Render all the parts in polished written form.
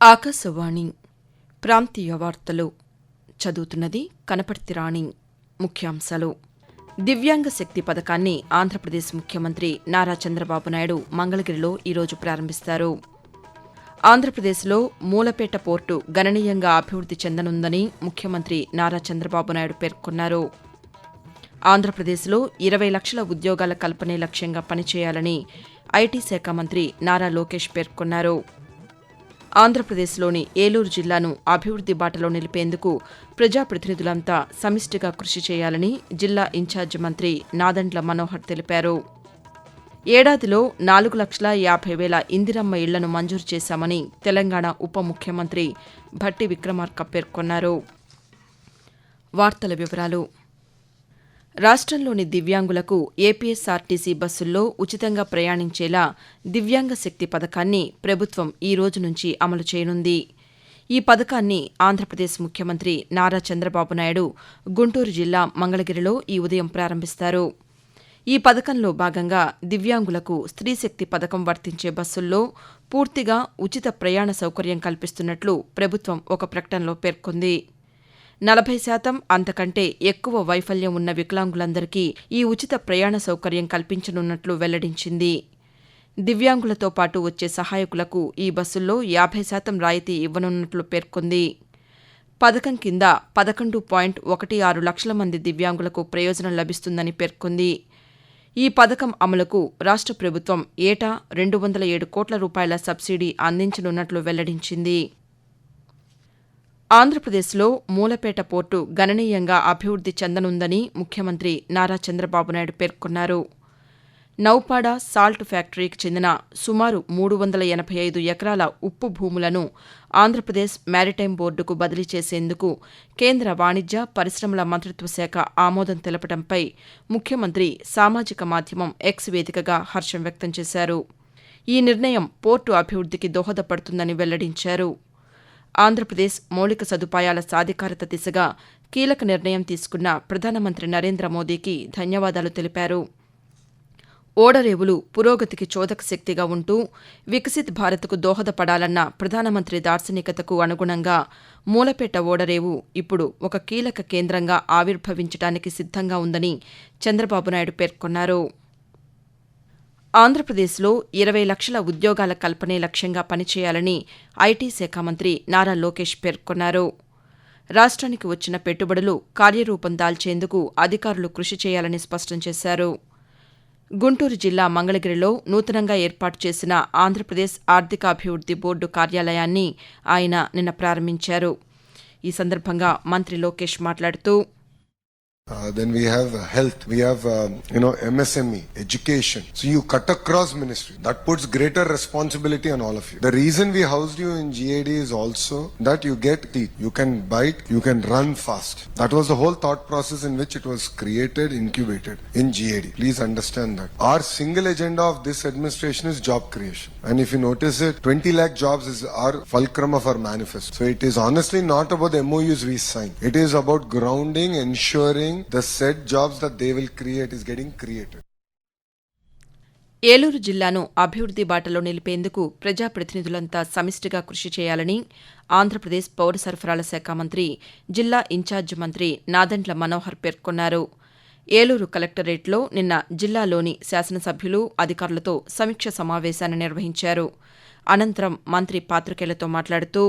ఆకాశవాణి ప్రాంతీయ వార్తలు చదువుతున్నది కనపర్తి రాణి. ముఖ్యాంశాలు: దివ్యాంగ శక్తి పథకాన్ని ఆంధ్రప్రదేశ్ ముఖ్యమంత్రి నారా చంద్రబాబు నాయుడు మంగళగిరిలో ఈరోజు ప్రారంభిస్తారు. ఆంధ్రప్రదేశ్లో మూలపేట పోర్టు గణనీయంగా అభివృద్ది చెందనుందని ముఖ్యమంత్రి నారా చంద్రబాబు నాయుడు పేర్కొన్నారు. ఆంధ్రప్రదేశ్లో 20 లక్షల ఉద్యోగాల కల్పనే లక్ష్యంగా పనిచేయాలని ఐటీ శాఖ మంత్రి నారా లోకేష్ పేర్కొన్నారు. ఆంధ్రప్రదేశ్లోని ఏలూరు జిల్లాను అభివృద్ది బాటలో నిలిపేందుకు ప్రజాప్రతినిధులంతా సమిష్టిగా కృషి చేయాలని జిల్లా ఇన్ఛార్జి మంత్రి నాదెండ్ల మనోహర్ తెలిపారు. ఏడాదిలో 4,50,000 ఇందిరమ్మ ఇళ్లను మంజూరు చేశామని తెలంగాణ ఉప ముఖ్యమంత్రి భట్టి విక్రమార్క పేర్కొన్నారు. వార్తల వివరాలు: రాష్ట్రంలోని దివ్యాంగులకు ఏపీఎస్ఆర్టీసీ బస్సుల్లో ఉచితంగా ప్రయాణించేలా దివ్యాంగ శక్తి పథకాన్ని ప్రభుత్వం ఈ రోజు నుంచి అమలు చేయనుంది. ఈ పథకాన్ని ఆంధ్రప్రదేశ్ ముఖ్యమంత్రి నారా చంద్రబాబు నాయుడు గుంటూరు జిల్లా మంగళగిరిలో ఈ ఉదయం ప్రారంభిస్తారు. ఈ పథకంలో భాగంగా దివ్యాంగులకు స్త్రీశక్తి పథకం వర్తించే బస్సుల్లో పూర్తిగా ఉచిత ప్రయాణ సౌకర్యం కల్పిస్తున్నట్లు ప్రభుత్వం ఒక ప్రకటనలో పేర్కొంది. 40% అంతకంటే ఎక్కువ వైఫల్యం ఉన్న వికలాంగులందరికీ ఈ ఉచిత ప్రయాణ సౌకర్యం కల్పించనున్నట్లు వెల్లడించింది. దివ్యాంగులతో పాటు వచ్చే సహాయకులకు ఈ బస్సుల్లో 50% రాయితీ ఇవ్వనున్నట్లు పేర్కొంది. పథకం కింద 11.16 లక్షల మంది దివ్యాంగులకు ప్రయోజనం లభిస్తుందని పేర్కొంది. ఈ పథకం అమలుకు రాష్ట్ర ప్రభుత్వం ఏటా 207 కోట్ల రూపాయల సబ్సిడీ అందించనున్నట్లు వెల్లడించింది. ఆంధ్రప్రదేశ్లో మూలపేట పోర్టు గణనీయంగా అభివృద్ది చెందనుందని ముఖ్యమంత్రి నారా చంద్రబాబు నాయుడు పేర్కొన్నారు. నౌపాడ సాల్ట్ ఫ్యాక్టరీకి చెందిన సుమారు 385 ఎకరాల ఉప్పు భూములను ఆంధ్రప్రదేశ్ మారిటైమ్ బోర్డుకు బదిలీ చేసేందుకు కేంద్ర వాణిజ్య పరిశ్రమల మంత్రిత్వ శాఖ ఆమోదం తెలపడంపై ముఖ్యమంత్రి సామాజిక మాధ్యమం ఎక్స్ వేదికగా హర్షం వ్యక్తం చేశారు. ఈ నిర్ణయం పోర్టు అభివృద్దికి దోహదపడుతుందని వెల్లడించారు. ఆంధ్రప్రదేశ్ మౌలిక సదుపాయాల సాధికారత దిశగా కీలక నిర్ణయం తీసుకున్న ప్రధానమంత్రి నరేంద్ర మోదీకి ధన్యవాదాలు తెలిపారు. ఓడరేవులు పురోగతికి చోదక శక్తిగా ఉంటూ వికసిత్ భారత్కు దోహదపడాలన్న ప్రధానమంత్రి దార్శనికతకు అనుగుణంగా మూలపేట ఓడరేవు ఇప్పుడు ఒక కీలక కేంద్రంగా ఆవిర్భవించడానికి సిద్ధంగా ఉందని చంద్రబాబు నాయుడు పేర్కొన్నారు. ఆంధ్రప్రదేశ్లో 20 లక్షల ఉద్యోగాల కల్పనే లక్ష్యంగా పనిచేయాలని ఐటీ శాఖ మంత్రి నారా లోకేష్ పేర్కొన్నారు. రాష్ట్రానికి వచ్చిన పెట్టుబడులు కార్యరూపం దాల్చేందుకు అధికారులు కృషి చేయాలని స్పష్టం చేశారు. గుంటూరు జిల్లా మంగళగిరిలో నూతనంగా ఏర్పాటు చేసిన ఆంధ్రప్రదేశ్ ఆర్థికాభివృద్ది బోర్డు కార్యాలయాన్ని ఆయన నిన్న ప్రారంభించారు. ఈ సందర్భంగా మంత్రి లోకేష్ మాట్లాడుతూ, then we have health, we have MSME, education. So you cut across ministry. That puts greater responsibility on all of you. The reason we housed you in GAD is also that you get teeth. You can bite, you can run fast. That was the whole thought process in which it was created, incubated in GAD. Please understand that. Our single agenda of this administration is job creation. And if you notice it, 20 lakh jobs is our fulcrum of our manifesto. So it is honestly not about the MOUs we sign. It is about grounding, ensuring the said jobs that they will create is getting created. Eluru జిల్లాను అభివృద్ది బాటలో నిలిపేందుకు ప్రజాప్రతినిధులంతా సమిష్టిగా కృషి చేయాలని ఆంధ్రప్రదేశ్ పౌర సరఫరాల శాఖ మంత్రి జిల్లా ఇన్ఛార్జి మంత్రి నాదెండ్ల మనోహర్ పేర్కొన్నారు. ఏలూరు కలెక్టరేట్లో నిన్న జిల్లాలోని శాసనసభ్యులు అధికారులతో సమీక్ష సమావేశాన్ని నిర్వహించారు. అనంతరం మంత్రి పాతికేయులతో మాట్లాడుతూ,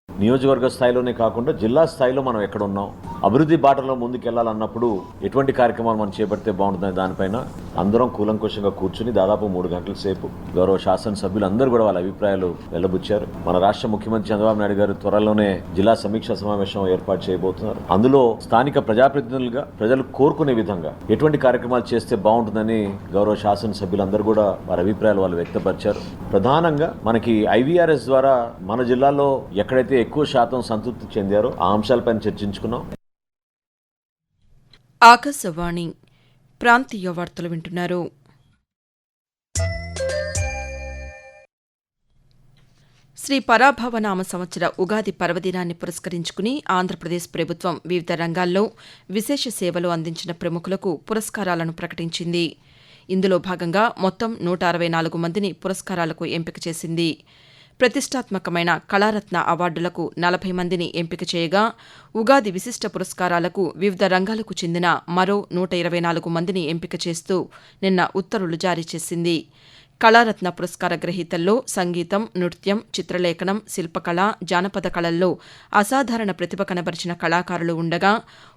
నియోజకవర్గ స్థాయిలోనే కాకుండా జిల్లా స్థాయిలో మనం ఎక్కడ ఉన్నాం, అభివృద్ధి బాటలో ముందుకెళ్లాలన్నప్పుడు ఎటువంటి కార్యక్రమాలు మనం చేపడితే బాగుంటుందనే దానిపైన అందరం కూలంకుషంగా కూర్చుని దాదాపు 3 గంటల సేపు గౌరవ శాసనసభ్యులు అందరూ కూడా వాళ్ళ అభిప్రాయాలు వెల్లబుచ్చారు. మన రాష్ట్ర ముఖ్యమంత్రి చంద్రబాబు నాయుడు గారు త్వరలోనే జిల్లా సమీక్షా సమావేశం ఏర్పాటు చేయబోతున్నారు. అందులో స్థానిక ప్రజాప్రతినిధులుగా ప్రజలు కోరుకునే విధంగా ఎటువంటి కార్యక్రమాలు చేస్తే బాగుంటుందని గౌరవ శాసనసభ్యులందరూ కూడా వారి అభిప్రాయాలు వాళ్ళు వ్యక్తపరిచారు. ప్రధానంగా మనకి ఐవీఆర్ఎస్ ద్వారా మన జిల్లాలో ఎక్కడైతే ఎక్కువ శాతం సంతృప్తి చెందారో ఆ అంశాలపైన చర్చించుకున్నాం. ఆకాశవాణి ప్రాంతీయ వార్తలు వింటున్నారు. శ్రీ పరాభవనామ సంవత్సర ఉగాది పర్వదినాన్ని పురస్కరించుకుని ఆంధ్రప్రదేశ్ ప్రభుత్వం వివిధ రంగాల్లో విశేష సేవలు అందించిన ప్రముఖులకు పురస్కారాలను ప్రకటించింది. ఇందులో భాగంగా మొత్తం 164 మందిని పురస్కారాలకు ఎంపిక చేసింది. ప్రతిష్టాత్మకమైన కళారత్న అవార్డులకు 40 మందిని ఎంపిక చేయగా, ఉగాది విశిష్ట పురస్కారాలకు వివిధ రంగాలకు చెందిన మరో 124 మందిని ఎంపిక చేస్తూ నిన్న ఉత్తర్వులు జారీ చేసింది. కళారత్న పురస్కార గ్రహీతల్లో సంగీతం, నృత్యం, చిత్రలేఖనం, శిల్పకళ, జానపద కళల్లో అసాధారణ ప్రతిభ కనబరిచిన కళాకారులు ఉండగా,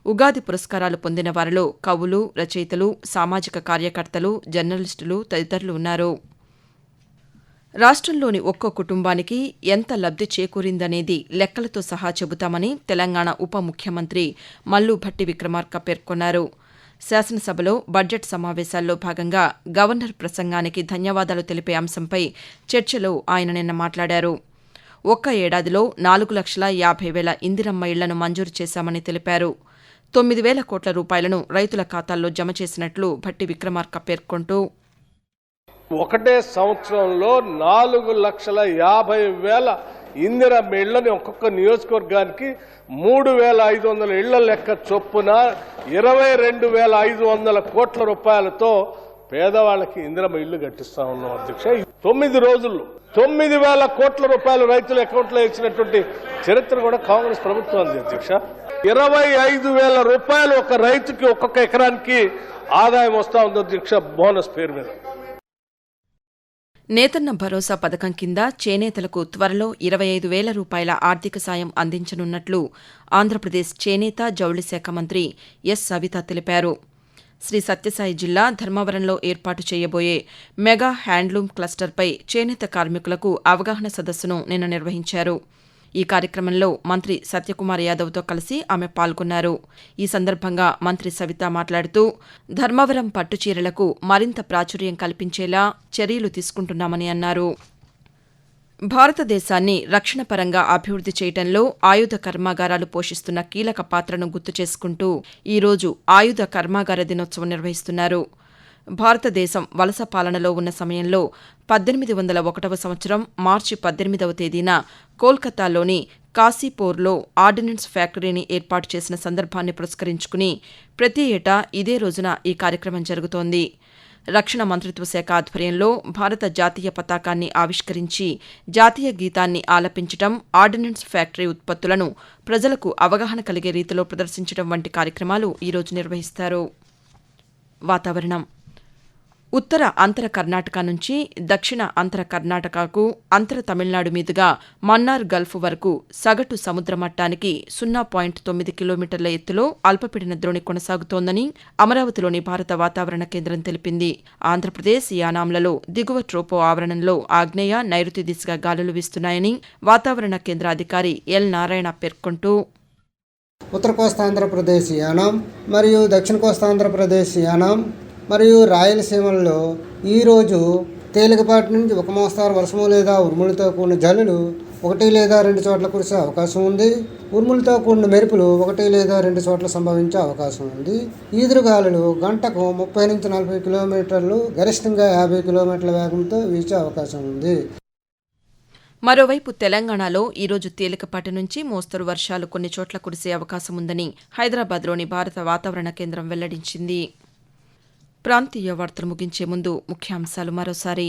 ఉగాది పురస్కారాలు పొందిన వారిలో కవులు, రచయితలు, సామాజిక కార్యకర్తలు, జర్నలిస్టులు తదితరులు ఉన్నారు. రాష్ట్రంలోని ఒక్కో కుటుంబానికి ఎంత లబ్ధి చేకూరిందనేది లెక్కలతో సహా చెబుతామని తెలంగాణ ఉప ముఖ్యమంత్రి మల్లు భట్టి విక్రమార్క పేర్కొన్నారు. శాసనసభలో బడ్జెట్ సమావేశాల్లో భాగంగా గవర్నర్ ప్రసంగానికి ధన్యవాదాలు తెలిపే అంశంపై చర్చలో ఆయన నిన్న మాట్లాడారు. ఒక్క ఏడాదిలో 4,50,000 ఇందిరమ్మ ఇళ్లను మంజూరు చేశామని తెలిపారు. 9,000 కోట్ల రూపాయలను రైతుల ఖాతాల్లో జమ చేసినట్లు భట్టి విక్రమార్క పేర్కొంటూ, ఒకటే సంవత్సరంలో 4,50,000 ఇందిరమ్మ ఇళ్లని ఒక్కొక్క నియోజకవర్గానికి 3,500 ఇళ్ల లెక్క చొప్పున 22,500 కోట్ల రూపాయలతో పేదవాళ్ళకి ఇందిరమ్మ ఇళ్లు కట్టిస్తా ఉన్నాం అధ్యక్ష. 9 రోజుల్లో 9,000 కోట్ల రూపాయలు రైతుల అకౌంట్లో ఇచ్చినటువంటి చరిత్ర కూడా కాంగ్రెస్ ప్రభుత్వం ఉంది అధ్యక్ష. 25,000 రూపాయలు ఒక రైతుకి ఒక్కొక్క ఎకరానికి ఆదాయం వస్తా ఉంది అధ్యక్ష, బోనస్ పేరు మీద. నేతన్న భరోసా పథకం కింద చేనేతలకు త్వరలో 25,000 రూపాయల ఆర్థిక సాయం అందించనున్నట్లు ఆంధ్రప్రదేశ్ చేనేత, జౌళి శాఖ మంత్రి ఎస్ సవిత తెలిపారు. శ్రీ సత్యసాయి జిల్లా ధర్మవరంలో ఏర్పాటు చేయబోయే మెగా హ్యాండ్లూమ్ క్లస్టర్పై చేనేత కార్మికులకు అవగాహన సదస్సును నిన్న నిర్వహించారు. ఈ కార్యక్రమంలో మంత్రి సత్యకుమార్ యాదవ్తో కలిసి ఆమె పాల్గొన్నారు. ఈ సందర్భంగా మంత్రి సవిత మాట్లాడుతూ, ధర్మవరం పట్టుచీరలకు మరింత ప్రాచుర్యం కల్పించేలా చర్యలు తీసుకుంటున్నామని అన్నారు. భారతదేశాన్ని రక్షణపరంగా అభివృద్ది చేయడంలో ఆయుధ కర్మాగారాలు పోషిస్తున్న కీలక పాత్రను గుర్తు చేసుకుంటూ ఈరోజు ఆయుధ కర్మాగార దినోత్సవం నిర్వహిస్తున్నారు. భారతదేశం వలస పాలనలో ఉన్న సమయంలో 1801వ సంవత్సరం మార్చి 18వ తేదీన కోల్కతాలోని కాశీపూర్లో ఆర్డినెన్స్ ఫ్యాక్టరీని ఏర్పాటు చేసిన సందర్భాన్ని పురస్కరించుకుని ప్రతి ఏటా ఇదే రోజున ఈ కార్యక్రమం జరుగుతోంది. రక్షణ మంత్రిత్వ శాఖ ఆధ్వర్యంలో భారత జాతీయ పతాకాన్ని ఆవిష్కరించి జాతీయ గీతాన్ని ఆలపించడం, ఆర్డినెన్స్ ఫ్యాక్టరీ ఉత్పత్తులను ప్రజలకు అవగాహన కలిగే రీతిలో ప్రదర్శించడం వంటి కార్యక్రమాలు ఈరోజు నిర్వహిస్తారు. వాతావరణం. ఉత్తర అంతర కర్ణాటక నుంచి దక్షిణ అంతర కర్ణాటకకు, అంతర తమిళనాడు మీదుగా మన్నార్ గల్ఫ్ వరకు సగటు సముద్ర మట్టానికి 0.9 కిలోమీటర్ల ఎత్తులో అల్పపీడన ద్రోణి కొనసాగుతోందని అమరావతిలోని భారత వాతావరణ కేంద్రం తెలిపింది. ఆంధ్రప్రదేశ్, యానాంలలో దిగువ ట్రోపో ఆవరణంలో ఆగ్నేయ, నైరుతి దిశగా గాలులు వీస్తున్నాయని వాతావరణ కేంద్ర అధికారి ఎల్ నారాయణ పేర్కొంటూ, ఉత్తర కోస్తాంధ్రప్రదేశ్, యానాం మరియు దక్షిణ కోస్తాంధ్రప్రదేశ్, యానాం మరియు రాయలసీమల్లో ఈరోజు తేలికపాటి నుంచి ఒక మోస్తారు వర్షము లేదా ఉరుములతో కూడిన జల్లులు 1 లేదా 2 చోట్ల కురిసే అవకాశం ఉంది. ఉరుములతో కూడిన మెరుపులు 1 లేదా 2 చోట్ల సంభవించే అవకాశం ఉంది. ఈదురుగాలులు గంటకు 30 నుంచి 40 కిలోమీటర్లు, గరిష్టంగా 50 కిలోమీటర్ల వేగంతో వీచే అవకాశం ఉంది. మరోవైపు తెలంగాణలో ఈరోజు తేలికపాటి నుంచి మోస్తరు వర్షాలు కొన్ని చోట్ల కురిసే అవకాశం ఉందని హైదరాబాద్లోని భారత వాతావరణ కేంద్రం వెల్లడించింది. ప్రాంతీయ వార్తలు ముగించే ముందు ముఖ్యాంశాలు మరోసారి.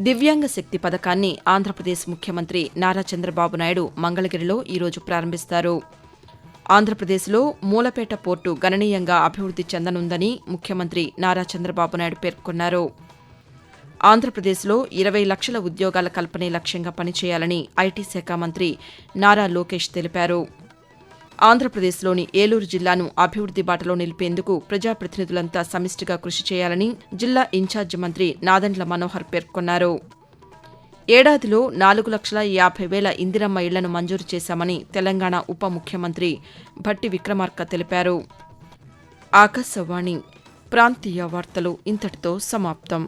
దివ్యాంగ శక్తి పథకాన్ని ఆంధ్రప్రదేశ్ ముఖ్యమంత్రి నారా చంద్రబాబు నాయుడు మంగళగిరిలో ఈరోజు ప్రారంభిస్తారు. ఆంధ్రప్రదేశ్లో మూలపేట పోర్టు గణనీయంగా అభివృద్ది చెందనుందని ముఖ్యమంత్రి నారా చంద్రబాబు నాయుడు పేర్కొన్నారు. ఆంధ్రప్రదేశ్లో 20 లక్షల ఉద్యోగాల కల్పనే లక్ష్యంగా పనిచేయాలని ఐటీ శాఖ మంత్రి నారా లోకేష్ తెలిపారు. ఆంధ్రప్రదేశ్లోని ఏలూరు జిల్లాను అభివృద్ది బాటలో నిలిపేందుకు ప్రజాప్రతినిధులంతా సమిష్టిగా కృషి చేయాలని జిల్లా ఇన్ఛార్జి మంత్రి నాదెండ్ల మనోహర్ పేర్కొన్నారు. ఏడాదిలో 4,50,000 ఇందిరమ్మ ఇళ్లను మంజూరు చేశామని తెలంగాణ ఉప ముఖ్యమంత్రి భట్టి విక్రమార్క తెలిపారు. ఆకాశవాణి ప్రాంతీయ వార్తలు ఇంతటితో సమాప్తం.